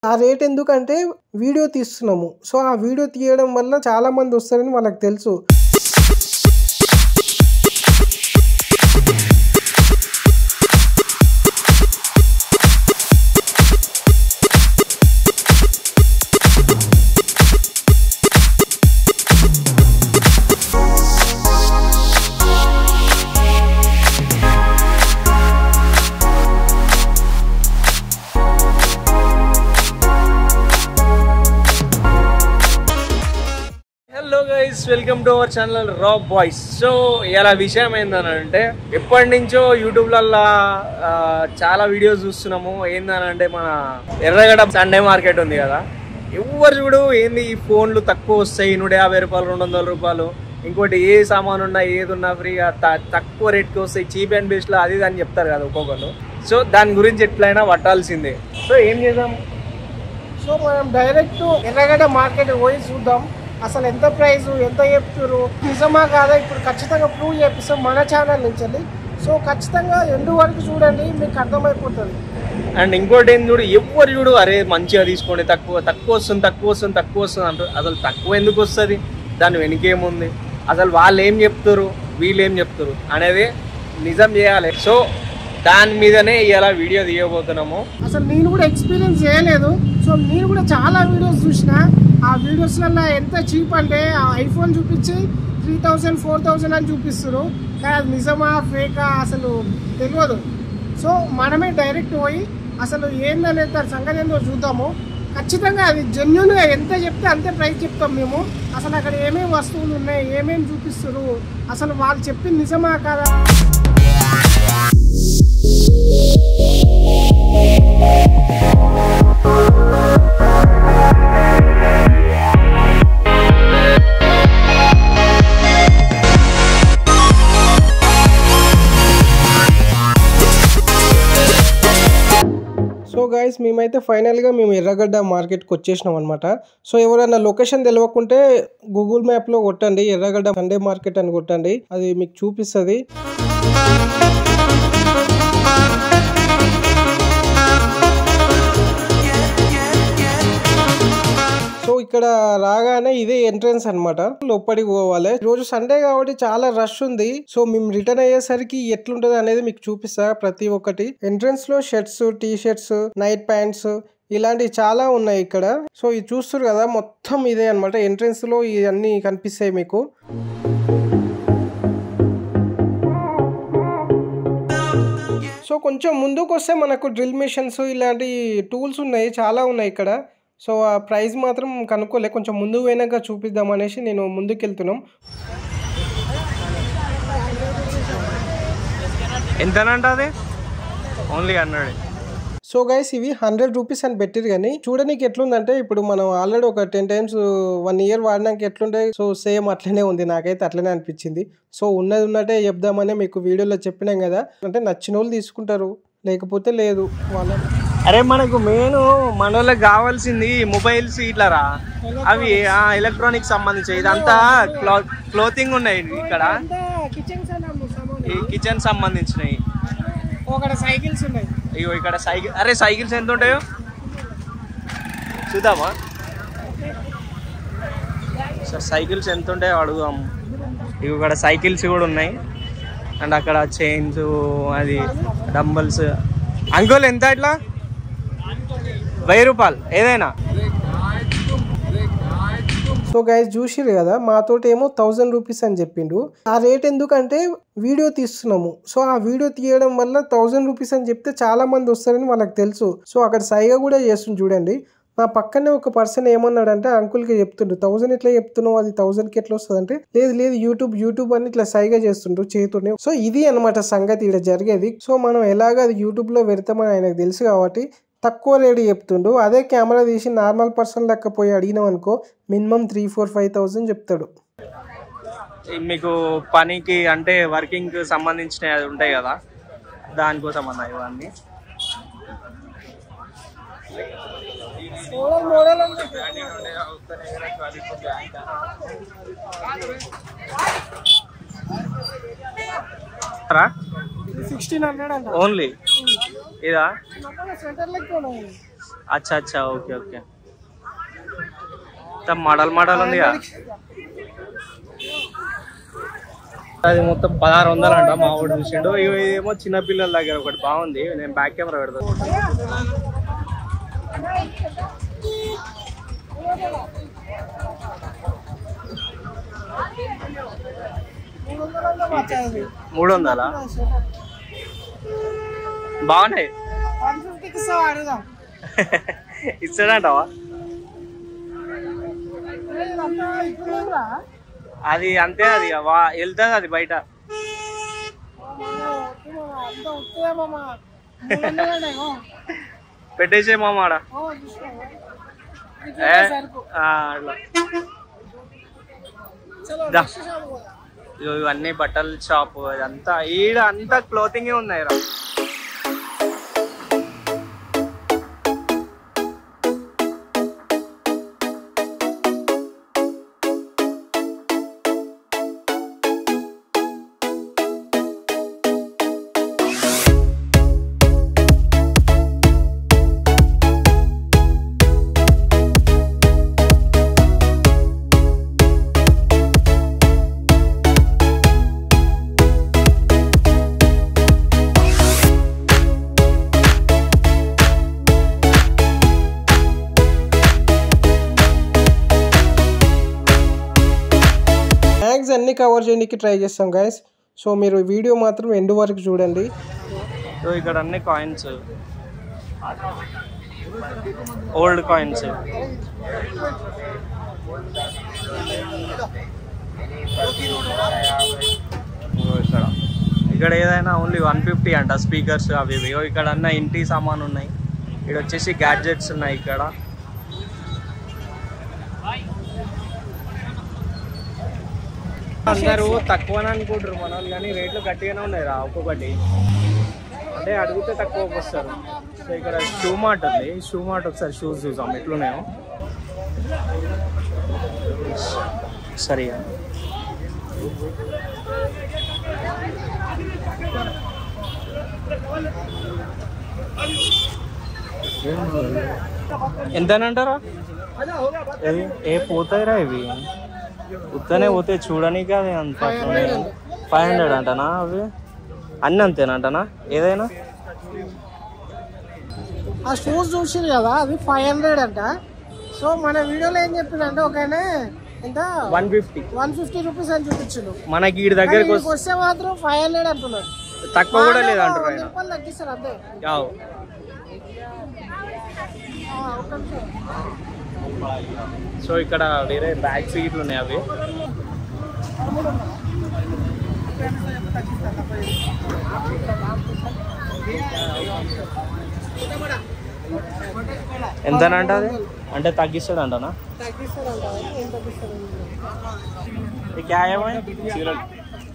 ఆ రేట్ ఎందుకంటే video తీస్తున్నాము. So ఆ వీడియో తీయడం వల్ల చాలా మంది వస్తారని వాళ్ళకి తెలుసు. వెల్కమ్ టు అవర్ ఛానల్ రా బాయ్స్. సో ఇలా విషయం ఏందనంటే ఎప్పటి నుంచో యూట్యూబ్లలో చాలా వీడియోస్ చూస్తున్నాము. ఏందనంటే మన ఎర్రగడ్డ సండే మార్కెట్ ఉంది కదా, ఎవరు చూడు ఏంది ఈ ఫోన్లు తక్కువ వస్తాయి, 150 రూపాయలు 200 రూపాయలు, ఇంకోటి ఏ సామాన్ ఉన్నా ఏది ఉన్నా ఫ్రీగా తక్కువ రేట్కి వస్తాయి, చీప్ అండ్ బెస్ట్లో అది అని చెప్తారు కదా ఒక్కొక్కరు. సో దాని గురించి ఎట్లయినా పట్టాల్సిందే. సో ఏం చేద్దాం, సో మనం డైరెక్ట్ ఎర్రగడ్డ మార్కెట్ పోయి చూద్దాం అసలు ఎంత ప్రైస్ ఎంత చెప్తారు, నిజమా కాదా ఇప్పుడు ఖచ్చితంగా ప్రూవ్ చేపిస్తాం మన ఛానల్ నుంచి. సో ఖచ్చితంగా ఎండు వరకు చూడండి, మీకు అర్థమైపోతుంది. అండ్ ఇంకోటి ఏం చూడు, ఎవరు చూడు అరే మంచిగా తీసుకోండి, తక్కువ వస్తుంది అంటారు. అసలు తక్కువ ఎందుకు వస్తుంది, దాని వెనుకేముంది, అసలు వాళ్ళు ఏం చెప్తారు వీళ్ళు ఏం చెప్తారు అనేది నిజం చేయాలి. సో దాని మీదనే ఇలా వీడియో తీయబోతున్నాము. అసలు నేను కూడా ఎక్స్పీరియన్స్ చేయలేదు. సో నేను కూడా చాలా వీడియోస్ చూసిన. ఆ వీడియోస్లలో ఎంత చీప్ అంటే ఐఫోన్ చూపించి 3000 4000 అని చూపిస్తారు, కానీ అది నిజమా ఫేకా అసలు తెలియదు. సో మనమే డైరెక్ట్ పోయి అసలు ఏందనేది దాని సంగతి ఏందో చూద్దాము. ఖచ్చితంగా అది జెన్యున్గా ఎంత చెప్తే అంతే ప్రైస్ చెప్తాం మేము. అసలు అక్కడ ఏమేమి వస్తువులు ఉన్నాయి, ఏమేమి చూపిస్తారు, అసలు వాళ్ళు చెప్పింది నిజమా కాదా. సో గైస్ మేమైతే ఫైనల్గా మేము ఎర్రగడ్డ మార్కెట్కి వచ్చేసినాం అనమాట. సో ఎవరైనా లొకేషన్ తెలియకుంటే గూగుల్ మ్యాప్లో కొట్టండి ఎర్రగడ్డ సండే మార్కెట్ అని కొట్టండి, అది మీకు చూపిస్తుంది. సో ఇక్కడ రాగానే ఇదే ఎంట్రన్స్ అనమాట, లోపలికి పోవాలి. రోజు సండే కాబట్టి చాలా రష్ ఉంది. సో మేము రిటర్న్ అయ్యేసరికి ఎట్లుంటది అనేది మీకు చూపిస్తా. ప్రతి ఒక్కటి ఎంట్రన్స్ లో shirts, T shirts, night pants ఇలాంటివి చాలా ఉన్నాయి ఇక్కడ. సో ఇది చూస్తారు కదా, మొత్తం ఇదే అనమాట. ఎంట్రన్స్ లో ఇవన్నీ కనిపిస్తాయి మీకు. సో కొంచెం ముందుకు వస్తే మనకు డ్రిల్ మిషన్స్ ఇలాంటి టూల్స్ ఉన్నాయి, చాలా ఉన్నాయి ఇక్కడ. సో ఆ ప్రైస్ మాత్రం కనుక్కోలే, కొంచెం ముందు పోయినాక చూపిద్దాం అనేసి నేను ముందుకు వెళ్తున్నాం. ఎంతనంట అది? ఓన్లీ 100. సో గైస్ ఇవి 100 రూపీస్ అని పెట్టిరు, కానీ చూడడానికి ఎట్లుందంటే ఇప్పుడు మనం ఆల్రెడీ ఒక 10 times 1 year వాడినాక ఎట్లుంటాయి, సో సేమ్ అట్లనే ఉంది. నాకైతే అట్లనే అనిపించింది. సో ఉన్నట్టే చెప్దామని మీకు వీడియోలో చెప్పినాం కదా, అంటే నచ్చిన వాళ్ళు తీసుకుంటారు, లేకపోతే లేదు వాళ్ళ. అరే మనకు మెయిన్ మన వాళ్ళకి కావాల్సింది మొబైల్స్ ఇట్లారా, అవి ఎలక్ట్రానిక్స్ సంబంధించి ఇదంతా క్లోతింగ్ ఉన్నాయి ఇక్కడ, ఈ కిచెన్ సంబంధించినవి. సైకిల్స్ ఉన్నాయి, ఇగో ఇక్కడ సైకిల్. అరే సైకిల్స్ ఎంత ఉంటాయో చూద్దామా సార్, సైకిల్స్ ఎంత ఉంటాయో అడుగుదాం. ఇవి ఇక్కడ సైకిల్స్ కూడా ఉన్నాయి, అండ్ అక్కడ చైన్స్, అది డంబల్స్. అంకుల్ ఎంత ఇట్లా? 1000 రూపాయలు ఏదైనా. సో గైస్ చూసిరు కదా, మాతోటి ఏమో 1000 రూపీస్ అని చెప్పిండు. ఆ రేట్ ఎందుకంటే వీడియో తీస్తున్నాము. సో ఆ వీడియో తీయడం వల్ల 1000 రూపీస్ అని చెప్తే చాలా మంది వస్తారని వాళ్ళకి తెలుసు. సో అక్కడ సైగా కూడా చేస్తుంది చూడండి. నా పక్కనే ఒక పర్సన్ ఏమన్నాడంటే అంకుల్కి చెప్తుండ్రు, 1000 ఎట్లా చెప్తున్నావు, అది 1000కి ఎట్లా వస్తుంది అంటే, లేదు యూట్యూబ్ అని ఇట్లా సైగా చేస్తుండ్రు చేతునే. సో ఇది అనమాట సంగతి ఇక్కడ జరిగేది. సో మనం ఎలాగ అది యూట్యూబ్లో పెడతామని ఆయనకు తెలుసు కాబట్టి తక్కువ రేటు చెప్తుండు. అదే కెమెరా తీసి నార్మల్ పర్సన్ లెక్క పోయి అడిగినాం అనుకో, మినిమం 3,000-4,000-5,000 చెప్తాడు. మీకు పనికి అంటే వర్కింగ్ సంబంధించిన అది ఉంటాయి కదా, దానికోసం అన్న ఇవన్నీ. $1,600 ఓన్లీ ఇదా? స్వెటర్ లెక్క ఉన్నాయి. అచ్చా అచ్చా, ఓకే ఓకే. మోడల్ మోడల్ ఉంది కదా. అది మొత్తం 1600 అంట. మా వాడు చూసిండు. ఇవేమో చిన్నపిల్లల దగ్గర ఒకటి బాగుంది. నేను బ్యాక్ కెమెరా పెడతాను. $300 బాగున్నాయి. ఇస్తాడంటావా? అది అంతే, అది వెళ్తుంది అది బయట. పెట్టేసే మామాడ. ఇవన్నీ బట్టల షాప్. అదంతా ఈడ అంతా క్లోతింగ్ ఉన్నాయి రా. బ్యాగ్స్ అన్ని కవర్ చేయడానికి ట్రై చేస్తాం గైస్. సో మీరు వీడియో మాత్రం ఎండ్ వరకు చూడండి. సో ఇక్కడ అన్ని కాయిన్స్, ఓల్డ్ కాయిన్స్. ఇక్కడ ఏదైనా ఓన్లీ 150 అంట. స్పీకర్స్ అవి ఇవి. ఇక్కడ అన్న ఇంటి సామాన్ ఉన్నాయి. ఇక్కడ వచ్చేసి గ్యాడ్జెట్స్ ఉన్నాయి. ఇక్కడ అందరూ తక్కువని అనుకుంటారు మన వాళ్ళు, కానీ రేట్లు గట్టిగానే ఉన్నాయి రా ఒక్కొక్కటి. అంటే అడిగితే తక్కువకి వస్తారు. సో ఇక్కడ షూ మార్ట్ ఉంది. షూ మార్ట్ ఒకసారి షూస్ చూసాం ఎట్లున్నాయో. సరిగా ఎంతనంటారా? ఏ పోతాయిరా ఇవి? ఉత్తనే పోతే చూడడానికి అది అంత 500 అంటనా? అవి అన్నీ అంతేనంటనా? ఏదైనా ఆ షూస్ చూసిరు కదా, అది 500 అంట. సో మన వీడియోలో ఏం చెప్పిందంటే ఒక ఎంత 150 రూపీస్ అని చూపించిండు. మనకి ఈ దగ్గరకు వస్తే మాత్రం 500 అంటున్నారు. తక్కువ కూడా లేదంటారు ఆయన. తగ్గిస్తారు అంతే. సో ఇక్కడ వేరే బ్యాగ్ సీట్లు ఉన్నాయి. అవి ఎంతనంట? అది అంటే తగ్గిస్తాడు అంటనా?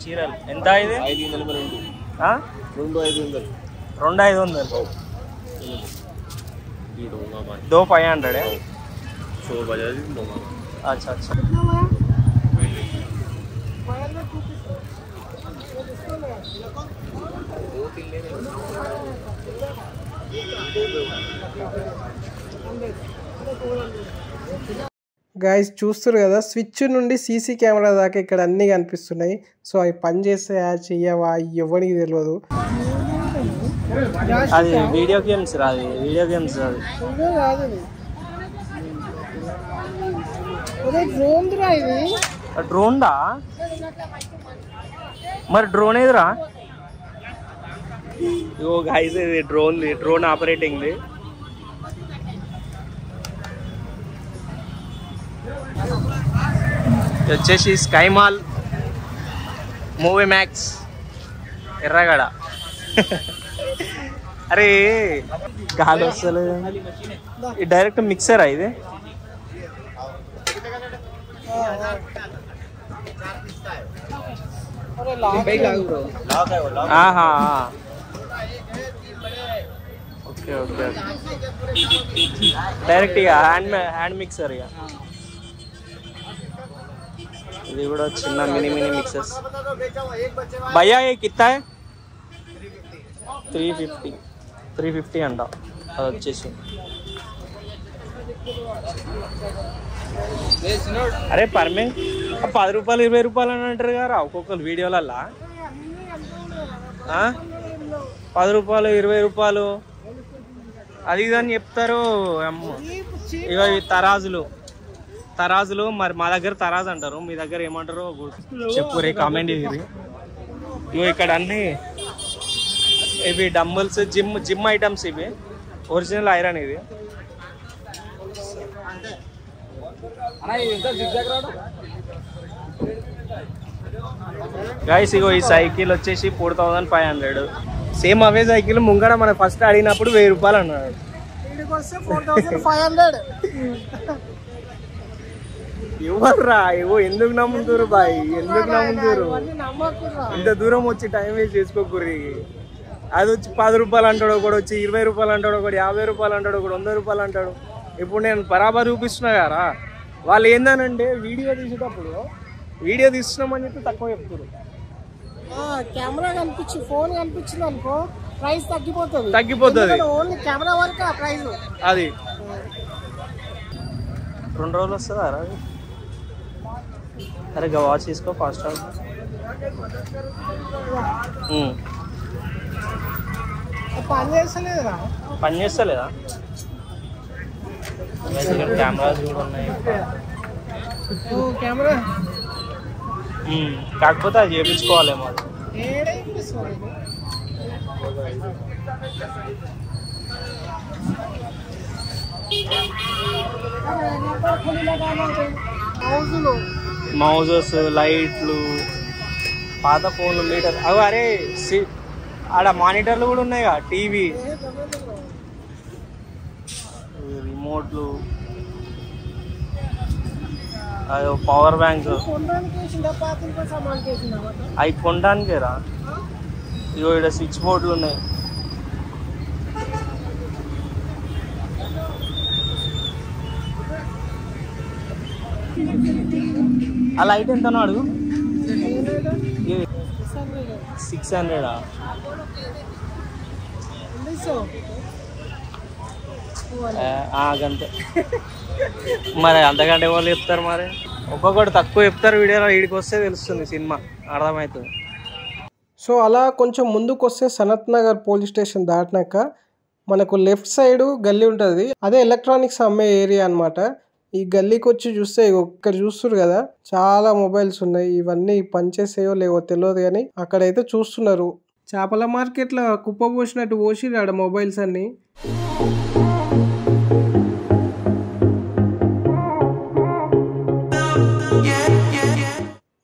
చీరలు ఎంత? ఇది 2500. 500 है। अच्छा अच्छा గైస్ చూస్తారు కదా, స్విచ్ నుండి సీసీ కెమెరా దాకా ఇక్కడ అన్నీ కనిపిస్తున్నాయి. సో అవి పని చేస్తే చెయ్యవా ఎవరికి తెలియదు. అది వీడియో గేమ్స్ రాదు, వీడియో గేమ్స్ రాదు. డ్రోన్ దా మరి? డ్రోన్ ఏదిరా? ఇగో గైస్ ఇది డ్రోన్ ఆపరేటింగ్ ది. వచ్చేసి sky mall, movie max, Erragadda. అరే గాలి వస్తలేదు. డైరెక్ట్ మిక్సరా ఇది? ఆహా ఓకే ఓకే. డైరెక్ట్ ఇక హ్యాండ్ మిక్సర్. ఇక ఇది కూడా చిన్న మినీ మిక్సర్స్. భయ్యా ఏ కిత్తా है? 350 350 అంట అది వచ్చేసి. అరే పర్మే 10 రూపాయలు 20 రూపాయలు అని అంటారు కదా ఒక్కొక్కరు వీడియోలల్లా. 10 రూపాయలు 20 రూపాయలు అది ఇది అని చెప్తారు. ఇక ఇవి తరాజులు మరి మా దగ్గర తరాజు అంటారు, మీ దగ్గర ఏమంటారో చెప్పు రే, కామెంట్ చేసి. ఇవి ఇక్కడ అన్ని ఇవి డంబుల్స్, జిమ్ ఐటమ్స్, ఇవి ఒరిజినల్ ఐరన్. ఇది గైస్ ఇగో ఈ సైకిల్ వచ్చేసి 4500. సేమ్ అవే సైకిల్ ముంగడ మనం ఫస్ట్ అడిగినప్పుడు 1000 రూపాయలు అన్నాడు. 4500. ఎవర్రా ఇవో ఎందుకు నమ్ముతురు బాయ్, ఎందుకు నమ్ముతురు? ఇంత దూరం వచ్చి టైం వేస్ట్ చేసుకోకూరి. అది వచ్చి 10 రూపాయలు అంటాడు, ఒకటి వచ్చి 20 రూపాయలు అంటాడు, ఒకటి 50 రూపాయలు అంటాడు, ఒకటి 100 రూపాయలు అంటాడు. ఇప్పుడు నేను బరాబర్ చూపిస్తున్నా కదా, వాళ్ళు ఏందనంటే వీడియో తీసేటప్పుడు వీడియో తీస్తున్నామని చెప్పి తక్కువ చెప్తారు. కెమెరా కనిపించి ఫోన్ కనిపించింది అనుకో ప్రైస్ తగ్గిపోతుంది. ఓన్లీ కెమెరా వరకు ఆ ప్రైస్. అది 2 రోజులు వస్తుందా? అరే వాచ్ తీసుకో ఫాస్ట్. పని చేస్తలేదా? కెమెరాస్ కూడా ఉన్నాయి. కెమెరా కాకపోతే అది చేయించుకోవాలేమో. మౌజెస్, లైట్లు, పాత ఫోన్లు, మీటర్ అవి. అరే ఆడ మానిటర్లు కూడా ఉన్నాయిగా, టీవీ, రిమోట్లు, అదో పవర్ బ్యాంక్స్. అవి కొనడానికేరా. ఇగో ఇక్కడ స్విచ్ బోర్డులు ఉన్నాయి. ఆ లైట్ ఎంతనో అడుగు. 600. అంతే మరి, అంతకంటే వాళ్ళు చెప్తారు మరి. ఒక్కొక్కటి తక్కువ చెప్తారు వీడియోలో, వీడికి వస్తే తెలుస్తుంది సినిమా, అర్థమవుతుంది. సో అలా కొంచెం ముందుకు వస్తే సనత్ నగర్ పోలీస్ స్టేషన్ దాటినాక మనకు లెఫ్ట్ సైడ్ గల్లీ ఉంటుంది. అదే ఎలక్ట్రానిక్స్ అమ్మే ఏరియా అనమాట. ఈ గల్లీకి వచ్చి చూస్తే ఇక్కడ చూస్తున్నారు కదా, చాలా మొబైల్స్ ఉన్నాయి. ఇవన్నీ పనిచేసేయో లేవో తెలియదు కానీ అక్కడైతే చూస్తున్నారు. చేపల మార్కెట్లో కుప్ప పోసినట్టు పోసి ఆడ మొబైల్స్ అన్ని.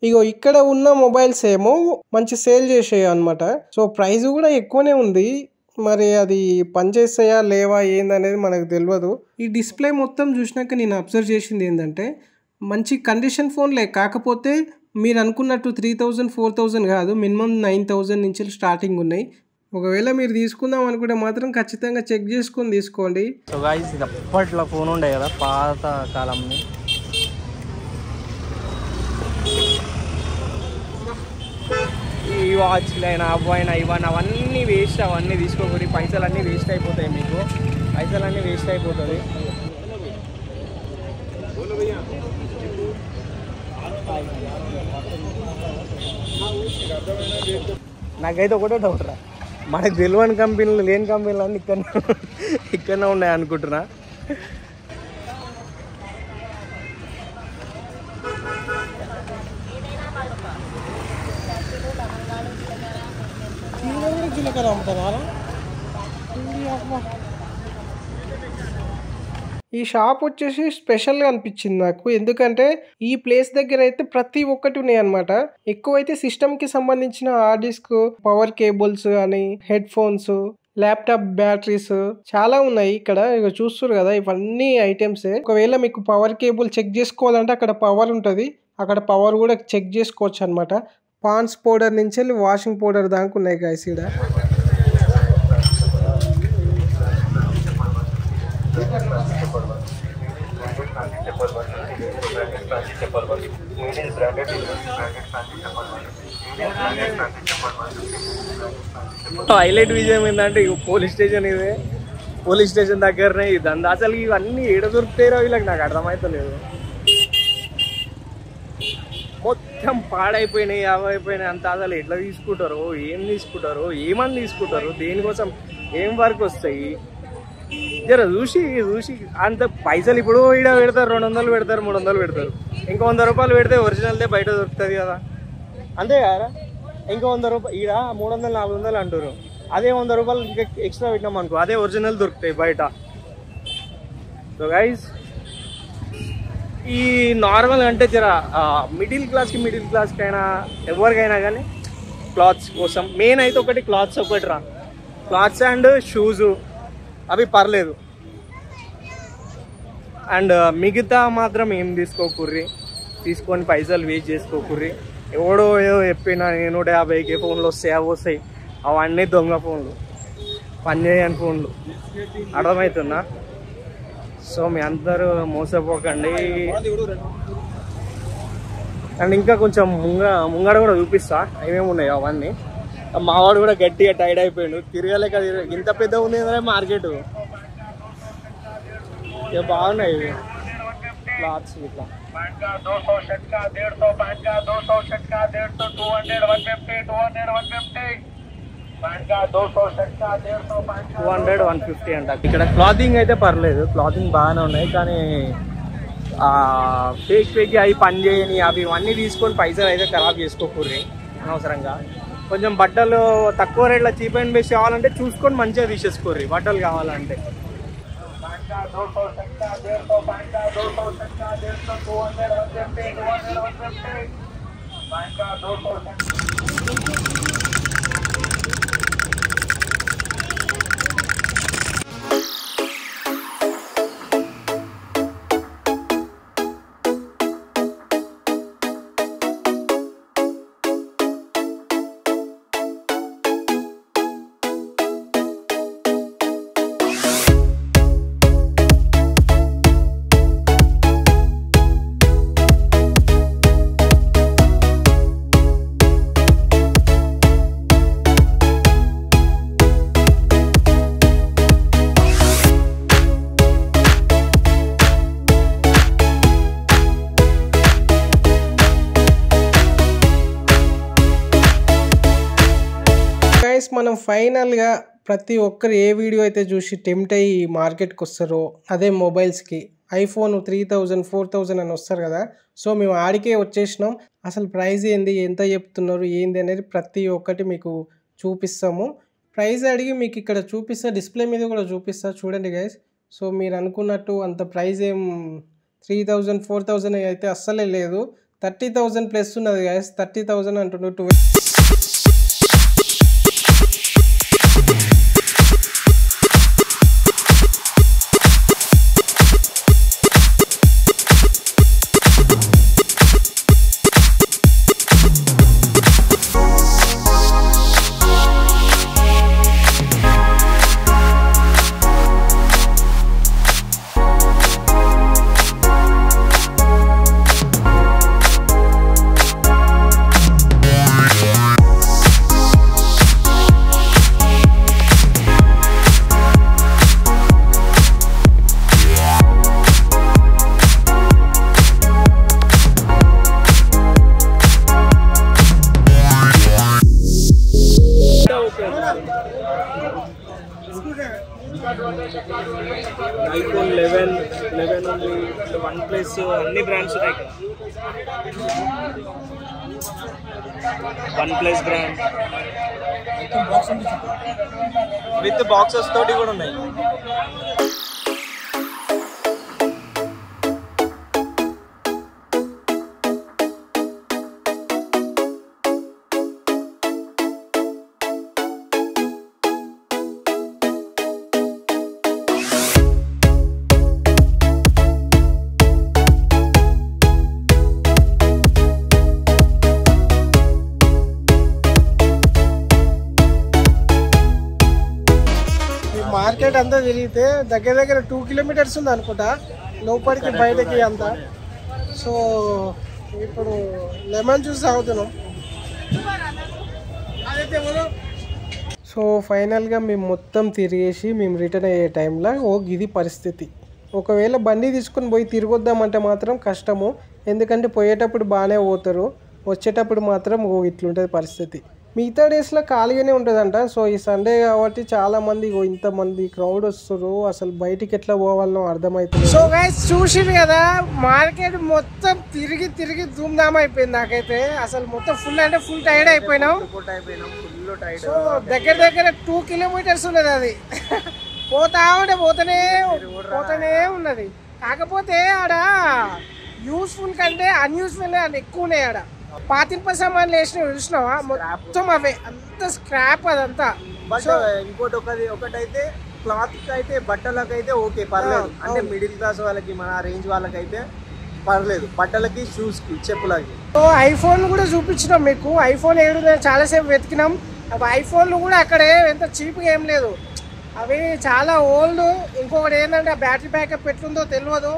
ఇగో ఇక్కడ ఉన్న మొబైల్స్ ఏమో మంచి సేల్ చేసేవి అనమాట. సో ప్రైస్ కూడా ఎక్కువనే ఉంది. మరి అది పనిచేస్తాయా లేవా ఏందనేది మనకు తెలియదు. ఈ డిస్ప్లే మొత్తం చూసినాక నేను అబ్జర్వ్ చేసింది ఏంటంటే మంచి కండిషన్ ఫోన్లే, కాకపోతే మీరు అనుకున్నట్టు 3000 4000 కాదు, మినిమం 9000 నుంచి స్టార్టింగ్ ఉన్నాయి. ఒకవేళ మీరు తీసుకుందాం అనుకుంటే మాత్రం ఖచ్చితంగా చెక్ చేసుకొని తీసుకోండి. సో గైస్ ఇది అప్పట్లో ఫోన్ ఉండే కదా, పాత కాలంని. ఈ వాచ్లైనా అవైనా ఇవన్నీ అవన్నీ వేస్ట్, అవన్నీ తీసుకోకూడదు. పైసలన్నీ వేస్ట్ అయిపోతాయి, మీకు పైసలన్నీ వేస్ట్ అయిపోతుంది. నాకైతే ఒకటే డౌట్ రా, మనకు తెలియని కంపెనీలు, లేని కంపెనీలు అన్నీ ఇక్కడనే ఉన్నాయి అనుకుంటున్నా. ఈ షాప్ వచ్చేసి స్పెషల్గా అనిపించింది నాకు, ఎందుకంటే ఈ ప్లేస్ దగ్గర అయితే ప్రతి ఒక్కటి ఉన్నాయి అనమాట. ఎక్కువైతే సిస్టమ్కి సంబంధించిన హార్డ్ డిస్క్, పవర్ కేబుల్స్ కానీ, హెడ్ ఫోన్స్, ల్యాప్టాప్ బ్యాటరీస్ చాలా ఉన్నాయి ఇక్కడ. ఇక చూస్తున్నారు కదా, ఇవన్నీ ఐటమ్సే. ఒకవేళ మీకు పవర్ కేబుల్ చెక్ చేసుకోవాలంటే అక్కడ పవర్ ఉంటుంది, అక్కడ పవర్ కూడా చెక్ చేసుకోవచ్చు అనమాట. పాన్స్ పౌడర్ నుంచి వెళ్ళి వాషింగ్ పౌడర్ దాకా ఉన్నాయి గాయ్స్ ఇక్కడ. హైలైట్ విజయం ఏంటంటే పోలీస్ స్టేషన్ ఇదే, పోలీస్ స్టేషన్ దగ్గరనే ఇదంతా. అసలు ఇవన్నీ ఏడ దొరుకుతాయో వీళ్ళకి నాకు అర్థమవుతలేదు. మొత్తం పాడైపోయినాయి, అవైపోయినాయి అంతా. అసలు ఎట్లా తీసుకుంటారు, ఏం తీసుకుంటారు, ఏమని తీసుకుంటారు, దేనికోసం ఏం వర్క్ వస్తాయి జర చూసి అంత పైసలు. ఇప్పుడు ఈడ పెడతారు 200 పెడతారు, 300 పెడతారు. ఇంకో 100 రూపాయలు పెడితే ఒరిజినల్దే బయట దొరుకుతుంది కదా, అంతే కదా. ఇంకో 100 రూపాయలు ఈడ 300 400 అంటారు. అదే 100 రూపాయలు ఇంకా ఎక్స్ట్రా పెట్టినాం అనుకో, అదే ఒరిజినల్ దొరుకుతాయి బయట. సో గైస్, ఈ నార్మల్ అంటే జర మిడిల్ క్లాస్కి అయినా ఎవరికైనా కానీ క్లాత్స్ కోసం మెయిన్ అయితే ఒకటి క్లాత్స్ ఒకటి రా. క్లాత్స్ అండ్ షూజు అవి పర్లేదు. అండ్ మిగతా మాత్రం ఏం తీసుకోకుర్రి, తీసుకొని పైసలు వేస్ట్ చేసుకోకుర్రి. ఎవడో ఏదో చెప్పినా 150కి ఫోన్లు వస్తాయి, అవి వస్తాయి, అవన్నీ దొంగ ఫోన్లు, పనిచేయని ఫోన్లు, అర్థమవుతుందా? సో మీ అందరూ మోసపోకండి. అండ్ ఇంకా కొంచెం ముంగడ కూడా చూపిస్తా ఏమేమి ఉన్నాయో అవన్నీ. మావాడు కూడా గట్టిగా టైడ్ అయిపోయాడు, తిరగలేక ఇంత పెద్ద ఉంది కదా మార్కెట్. ఇక బాగున్నాయి ఇవి క్లాత్స్ ఇట్లా. 200-150 అంట. ఇక్కడ క్లాతింగ్ అయితే పర్లేదు, క్లాతింగ్ బాగానే ఉన్నాయి. కానీ ఫేక్ అవి పని చేయని అవి ఇవన్నీ తీసుకొని పైసలు అయితే ఖరాబ్ చేసుకోకూర్రి అనవసరంగా. కొంచెం బట్టలు తక్కువ రేట్లో చీప్ అండ్ బెస్ట్ కావాలంటే చూసుకొని మంచిగా తీసేసుకోర్రి బట్టలు కావాలంటే. మనం ఫైనల్గా ప్రతి ఒక్కరు ఏ వీడియో అయితే చూసి టెంప్ట్ అయ్యి మార్కెట్కి వస్తారో అదే మొబైల్స్కి ఐఫోన్ 3000 4000 అని వస్తారు కదా. సో మేము ఆడికే వచ్చేసినాం. అసలు ప్రైస్ ఏంది, ఎంత చెప్తున్నారు, ఏంది అనేది ప్రతి ఒక్కటి మీకు చూపిస్తాము. ప్రైస్ అడిగి మీకు ఇక్కడ చూపిస్తా, డిస్ప్లే మీద కూడా చూపిస్తా, చూడండి గైస్. సో మీరు అనుకున్నట్టు అంత ప్రైస్ ఏం 3000 4000 అయితే అస్సలే లేదు, 30,000 ప్లస్ ఉన్నది గైస్. 30,000 అంటున్నారు. ఐఫోన్ 11 ఉంది, వన్ ప్లస్, అన్ని బ్రాండ్స్ ఉన్నాయి ఇక్కడ. One plus brand with boxes తోటి కూడా ఉన్నాయి. మార్కెట్ అంతా తిరిగితే దగ్గర 2 కిలోమీటర్స్ ఉంది అనుకుంటా లోపలికి బయటకి అంతా. సో ఇప్పుడు లెమన్ జ్యూస్ తాగుతున్నాం. సో ఫైనల్గా మేము మొత్తం తిరిగేసి మేము రిటర్న్ అయ్యే టైంలో ఇది పరిస్థితి. ఒకవేళ బండి తీసుకుని పోయి తిరిగొద్దామంటే మాత్రం కష్టము, ఎందుకంటే పోయేటప్పుడు బాగానే పోతారు, వచ్చేటప్పుడు మాత్రం ఇట్లుంటుంది పరిస్థితి. మిగతా డేస్లో ఖాళీగానే ఉంటుందంట. సో ఈ సండే కాబట్టి చాలామంది ఇంతమంది క్రౌడ్ వస్తారు, అసలు బయటికి ఎట్లా పోవాలనో అర్థమవుతుంది. సో గైస్ చూసిరు కదా, మార్కెట్ మొత్తం తిరిగి తిరిగి ధూమ్ధామ్ అయిపోయింది. నాకైతే అసలు మొత్తం ఫుల్ అంటే ఫుల్ టైర్డ్ అయిపోయినాం. సో దగ్గర దగ్గర 2 కిలోమీటర్స్ ఉన్నది అది. పోతానే ఉన్నది. కాకపోతే ఆడ యూస్ఫుల్ కంటే అన్యూస్ఫుల్ అని ఎక్కువ ఉన్నాయి. ఆడ పాతింప సామాన్లు వేసినవి చూసినావా, మొత్తం అవే అంత స్క్రాప్ అదంతా. ఇంకోటి ఒకటైతే క్లాత్ అయితే బట్టలకైతే ఓకే పర్లేదు, అంటే మిడిల్ క్లాస్ వాళ్ళకి మన రేంజ్ వాళ్ళకైతే పర్లేదు, బట్టలకి షూస్ కి చెప్పులకి. సో ఐఫోన్ కూడా చూపించినాం మీకు. ఐఫోన్ 7 చాలాసేపు వెతికినాం. అవి ఐఫోన్లు కూడా అక్కడే ఎంత చీప్గా ఏం లేదు, అవి చాలా ఓల్డ్. ఇంకొకటి ఏంటంటే ఆ బ్యాటరీ బ్యాకప్ ఎట్లుందో తెలియదు.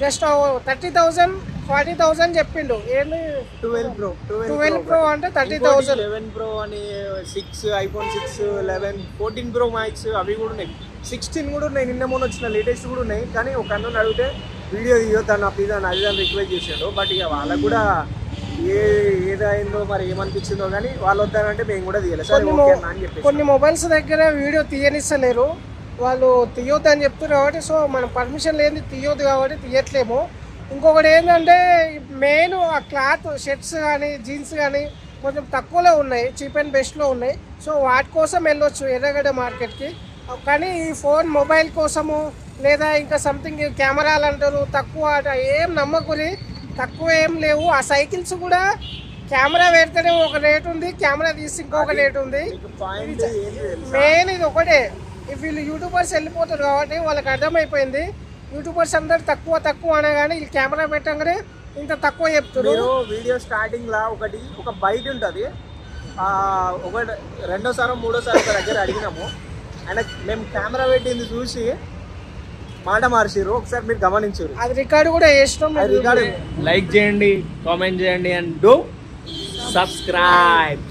జస్ట్ 30,000 40,000 చెప్పిండు. ఏంటి 12 Pro అంటే 30,000. 11 Pro అని 6 iPhone 6 11 14 Pro Max అవి కూడా ఉన్నాయి, 16 కూడా ఉన్నాయి. నిన్న మొన్న వచ్చిన లేటెస్ట్ కూడా ఉన్నాయి. కానీ ఒక అన్నని అడిగితే వీడియో తీయొద్దాను నా ప్లీజ్ అని అదిదాన్ని రిక్వెస్ట్ చేశాడు. బట్ ఇక వాళ్ళకు కూడా ఏదైందో మరి ఏమనిపించిందో కానీ వాళ్ళు వద్దానంటే మేము కూడా తీయాలి అని చెప్పి. కొన్ని మొబైల్స్ దగ్గర వీడియో తీయనిస్తలేరు, వాళ్ళు తీయొద్దు అని చెప్తారు కాబట్టి. సో మనం పర్మిషన్ లేని తీయొద్దు కాబట్టి తీయట్లేము. ఇంకొకటి ఏంటంటే మెయిన్ ఆ క్లాత్ షర్ట్స్ కానీ జీన్స్ కానీ కొంచెం తక్కువలో ఉన్నాయి, చీప్ అండ్ బెస్ట్లో ఉన్నాయి. సో వాటి కోసం వెళ్ళొచ్చు ఎర్రగడ్డ మార్కెట్కి. కానీ ఈ ఫోన్ మొబైల్ కోసము లేదా ఇంకా సంథింగ్ కెమెరాలు అంటారు తక్కువ, ఏం నమ్మకుని తక్కువ ఏం లేవు. ఆ సైకిల్స్ కూడా కెమెరా పెడితేనే ఒక రేట్ ఉంది, కెమెరా తీసి ఇంకొక రేట్ ఉంది. మెయిన్ ఇది ఒకటే. వీళ్ళు యూట్యూబర్స్ వెళ్ళిపోతారు కాబట్టి వాళ్ళకి అర్థమైపోయింది, యూట్యూబర్స్ అందరు తక్కువ అనగానే వీళ్ళు కెమెరా పెట్టగానే ఇంత తక్కువ చెప్తారు. వీడియో స్టార్టింగ్ లా ఒక బయట ఉంటుంది, రెండోసారో మూడోసారి ఒక దగ్గర అడిగినాము. ఆయన మేము కెమెరా పెట్టింది చూసి మాట మార్చిరు, ఒకసారి మీరు గమనించారు. అది రికార్డు కూడా చేసినాం. లైక్ చేయండి, కామెంట్ చేయండి అండ్ డూ సబ్స్క్రైబ్.